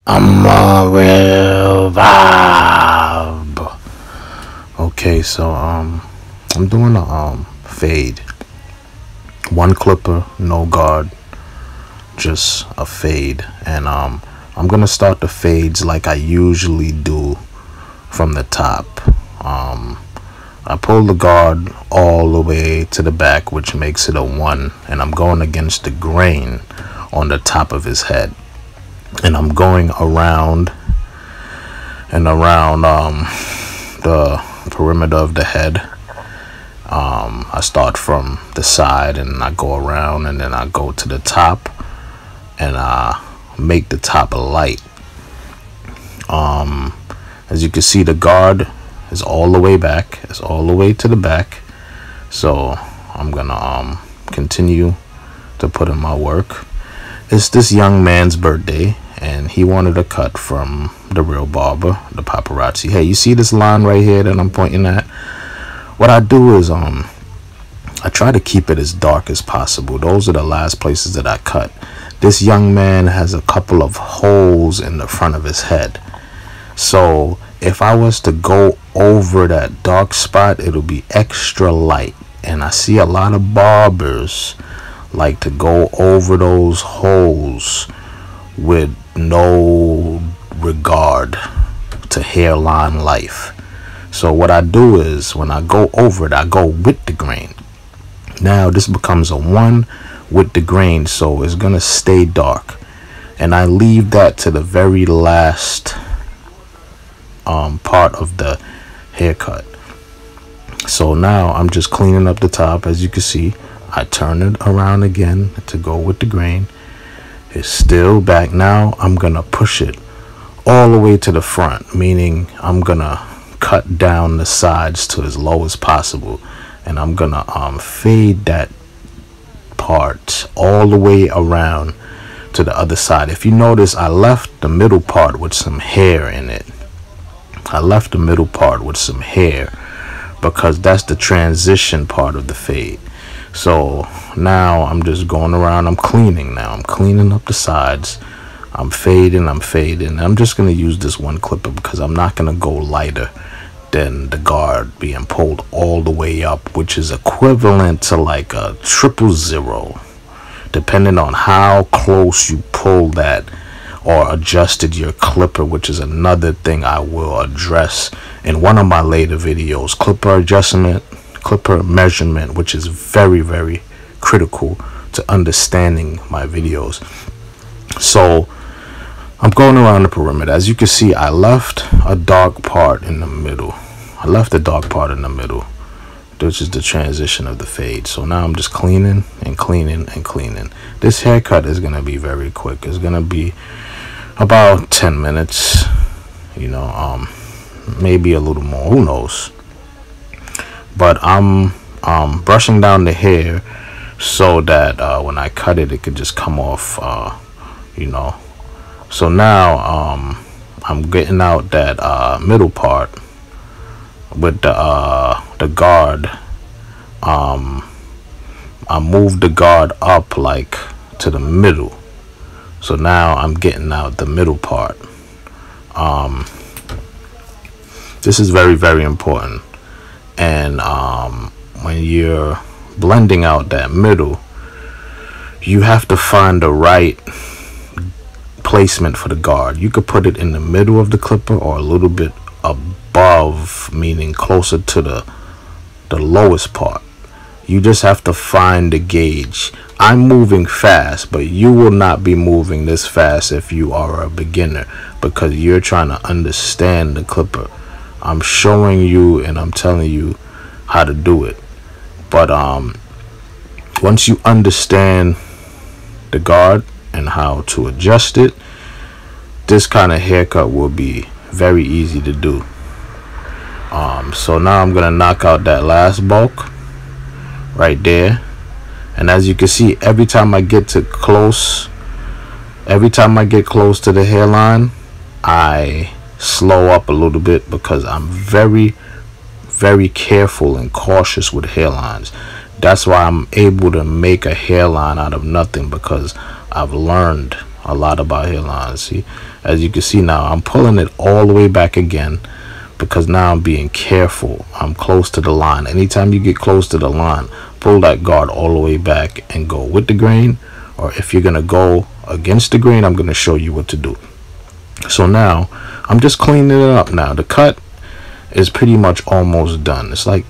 I'm a real vibe. Okay, so I'm doing a fade. One clipper, no guard, just a fade. And I'm gonna start the fades like I usually do from the top. I pull the guard all the way to the back, which makes it a 1, and I'm going against the grain on the top of his head. And I'm going around and around the perimeter of the head. I start from the side and I go around, and then I go to the top and I make the top light. As you can see, the guard is all the way back. It's all the way to the back. So I'm gonna continue to put in my work. It's this young man's birthday, and he wanted a cut from the Real Barber, the paparazzi. Hey, you see this line right here that I'm pointing at? What I do is I try to keep it as dark as possible. Those are the last places that I cut. This young man has a couple of holes in the front of his head. So if I was to go over that dark spot, it'll be extra light. And I see a lot of barbers like to go over those holes with no regard to hairline life. So what I do is, when I go over it, I go with the grain. Now this becomes a 1 with the grain, so it's gonna stay dark, and I leave that to the very last part of the haircut. So now I'm just cleaning up the top. As you can see, I turn it around again to go with the grain. It's still back. Now I'm gonna push it all the way to the front, meaning I'm gonna cut down the sides to as low as possible, and I'm gonna fade that part all the way around to the other side. If you notice, I left the middle part with some hair in it. I left the middle part with some hair because that's the transition part of the fade. So now I'm just going around. I'm cleaning now. I'm cleaning up the sides. I'm fading. I'm just going to use this one clipper because I'm not going to go lighter than the guard being pulled all the way up, which is equivalent to like a 000, depending on how close you pull that or adjusted your clipper, which is another thing I will address in one of my later videos. Clipper adjustment, clipper measurement, which is very, very critical to understanding my videos. So I'm going around the perimeter. As you can see, I left a dark part in the middle. Which is the transition of the fade. So now I'm just cleaning and cleaning and cleaning. This haircut is gonna be very quick. It's gonna be about 10 minutes, you know, maybe a little more, who knows. But I'm brushing down the hair so that when I cut it, it could just come off, you know. So now I'm getting out that middle part with the guard. I moved the guard up like to the middle. So now I'm getting out the middle part. This is very, very important. And when you're blending out that middle, you have to find the right placement for the guard. You could put it in the middle of the clipper or a little bit above, meaning closer to the lowest part. You just have to find the gauge. I'm moving fast, but you will not be moving this fast if you are a beginner, because you're trying to understand the clipper. I'm showing you and I'm telling you how to do it. But once you understand the guard and how to adjust it, this kind of haircut will be very easy to do. So now I'm gonna knock out that last bulk right there, and as you can see, every time I get close to the hairline, I slow up a little bit because I'm very, very careful and cautious with hairlines. That's why I'm able to make a hairline out of nothing, because I've learned a lot about hairlines. See, as you can see now, I'm pulling it all the way back again, because now I'm being careful. I'm close to the line. Anytime you get close to the line, pull that guard all the way back and go with the grain, or if you're gonna go against the grain, I'm gonna show you what to do. So now I'm just cleaning it up. Now the cut is pretty much almost done. It's like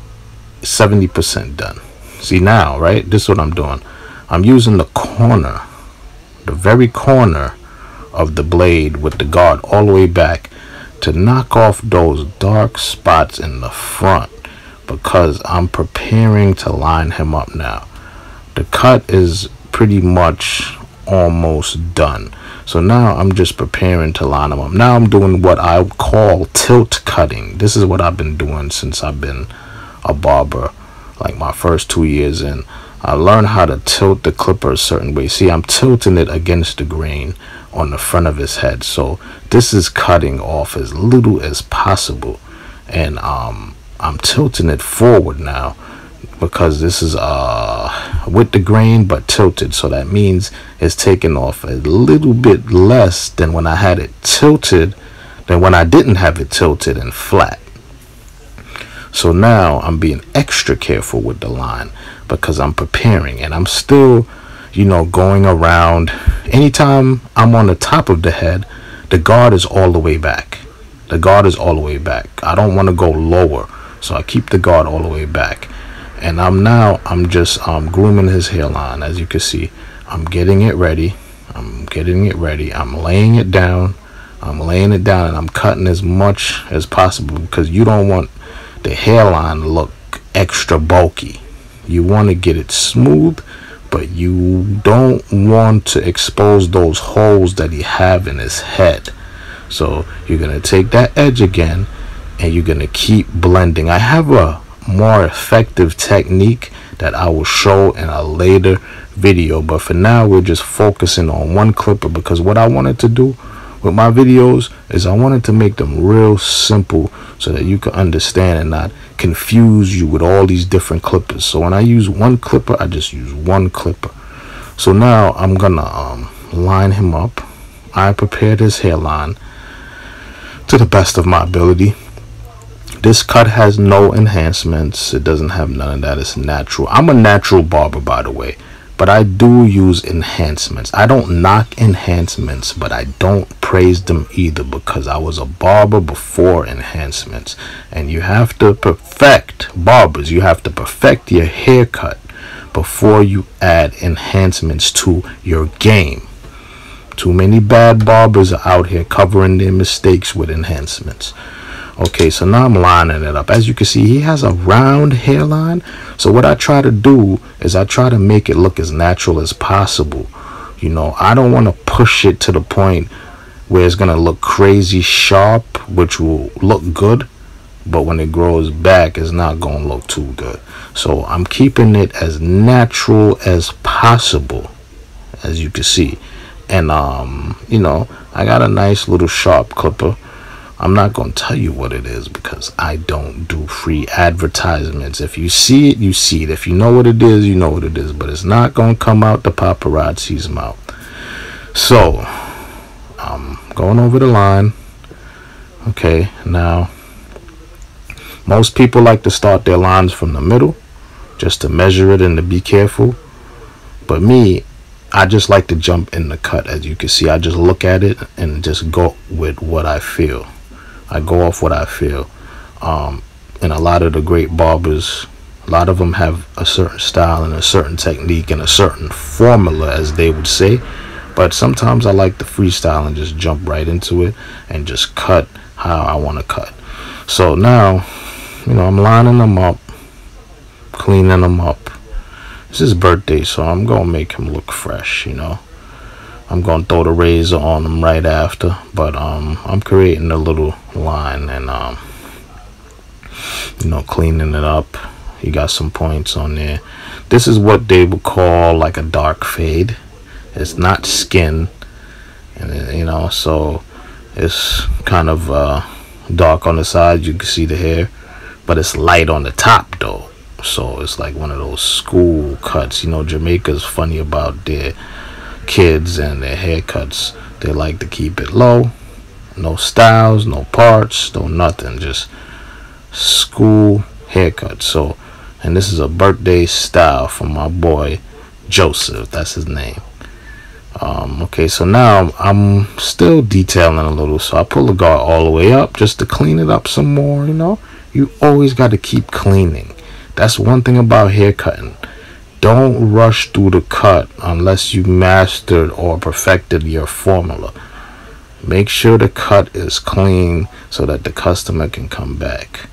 70% done. See now, right? This is what I'm doing. I'm using the corner, the very corner of the blade with the guard all the way back to knock off those dark spots in the front, because I'm preparing to line him up now. The cut is pretty much almost done. So now I'm just preparing to line him up. Now I'm doing what I call tilt cutting. This is what I've been doing since I've been a barber, like my first 2 years in. I learned how to tilt the clipper a certain way. See, I'm tilting it against the grain on the front of his head. So this is cutting off as little as possible. And I'm tilting it forward now, because this is with the grain but tilted. So that means it's taking off a little bit less than when I had it tilted, than when I didn't have it tilted and flat. So now I'm being extra careful with the line, because I'm preparing, and I'm still, you know, going around. Anytime I'm on the top of the head, the guard is all the way back. The guard is all the way back. I don't want to go lower, so I keep the guard all the way back. And I'm just grooming his hairline. As you can see, I'm getting it ready. I'm laying it down. And I'm cutting as much as possible, because you don't want the hairline to look extra bulky. You want to get it smooth, but you don't want to expose those holes that he have in his head. So you're going to take that edge again, and you're going to keep blending. I have a more effective technique that I will show in a later video, but for now we're just focusing on one clipper, because what I wanted to do with my videos is I wanted to make them real simple, so that you can understand and not confuse you with all these different clippers. So when I use one clipper, I just use one clipper. So now I'm gonna line him up. I prepared his hairline to the best of my ability. This cut has no enhancements. It doesn't have none of that. It's natural. I'm a natural barber, by the way, but I do use enhancements. I don't knock enhancements, but I don't praise them either, because I was a barber before enhancements. And you have to perfect, barbers, you have to perfect your haircut before you add enhancements to your game. Too many bad barbers are out here covering their mistakes with enhancements. Okay, so now I'm lining it up. As you can see, he has a round hairline. So what I try to do is I try to make it look as natural as possible. You know, I don't want to push it to the point where it's going to look crazy sharp, which will look good, but when it grows back, it's not going to look too good. So I'm keeping it as natural as possible, as you can see. And, you know, I got a nice little sharp clipper. I'm not going to tell you what it is, because I don't do free advertisements. If you see it, you see it. If you know what it is, you know what it is. But it's not going to come out the paparazzi's mouth. So I'm going over the line. Okay, now most people like to start their lines from the middle, just to measure it and to be careful. But me, I just like to jump in the cut. As you can see, I just look at it and just go with what I feel. I go off what I feel. And a lot of the great barbers, a lot of them have a certain style and a certain technique and a certain formula, as they would say. But sometimes I like to freestyle and just jump right into it and just cut how I want to cut. So now, you know, I'm lining them up, cleaning them up. It's his birthday, so I'm gonna make him look fresh, you know. I'm gonna throw the razor on him right after, but I'm creating a little line and you know, cleaning it up. He got some points on there. This is what they would call like a dark fade. It's not skin, and you know, so it's kind of dark on the side. You can see the hair, but it's light on the top though. So it's like one of those school cuts. You know, Jamaica's funny about their kids and their haircuts. They like to keep it low, no styles, no parts, no nothing, just school haircut. So, and this is a birthday style from my boy Joseph, that's his name. Okay, so now I'm still detailing a little, so I pull the guard all the way up just to clean it up some more. You know, you always got to keep cleaning. That's one thing about hair cutting. Don't rush through the cut unless you mastered or perfected your formula. Make sure the cut is clean so that the customer can come back.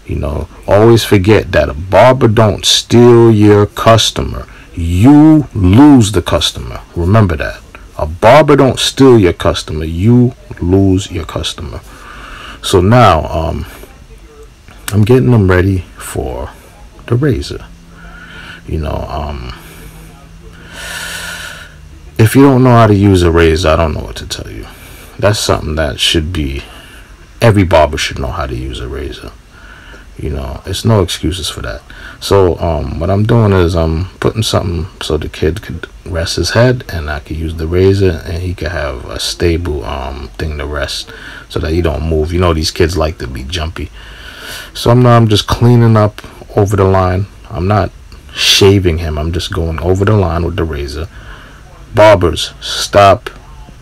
You know, always forget that a barber don't steal your customer. You lose the customer. Remember that. A barber don't steal your customer. You lose your customer. So now, I'm getting them ready for the razor. You know, if you don't know how to use a razor, I don't know what to tell you. That's something that should be, every barber should know how to use a razor. You know, it's no excuses for that. So what I'm doing is I'm putting something so the kid could rest his head, and I could use the razor, and he could have a stable thing to rest so that he don't move. You know, these kids like to be jumpy. So I'm just cleaning up over the line. I'm not shaving him, I'm just going over the line with the razor. Barbers, stop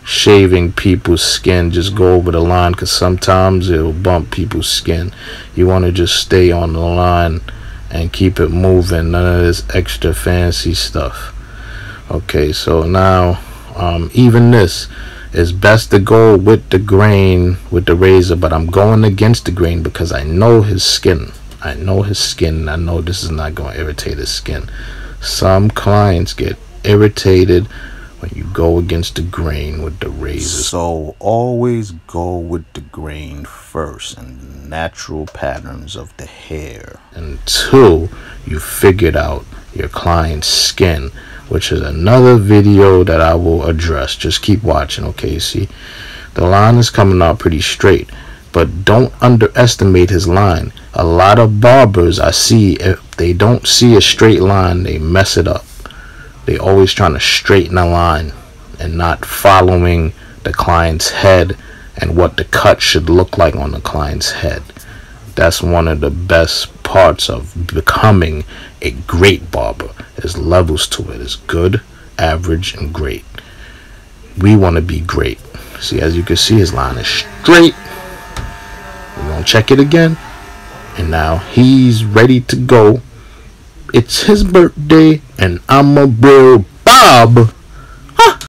shaving people's skin. Just go over the line, because sometimes it'll bump people's skin. You want to just stay on the line and keep it moving. None of this extra fancy stuff. Okay, so now even this is best to go with the grain with the razor, but I'm going against the grain because I know his skin. I know his skin. I know this is not going to irritate his skin. Some clients get irritated when you go against the grain with the razor. So always go with the grain first and the natural patterns of the hair until you figured out your client's skin, which is another video that I will address. Just keep watching. Okay, see, the line is coming out pretty straight, but don't underestimate his line. A lot of barbers I see, if they don't see a straight line, they mess it up. They always trying to straighten a line and not following the client's head and what the cut should look like on the client's head. That's one of the best parts of becoming a great barber. There's levels to it. It's good, average, and great. We want to be great. See, as you can see, his line is straight. We're going to check it again. And now he's ready to go. It's his birthday, and I'm a real Bob.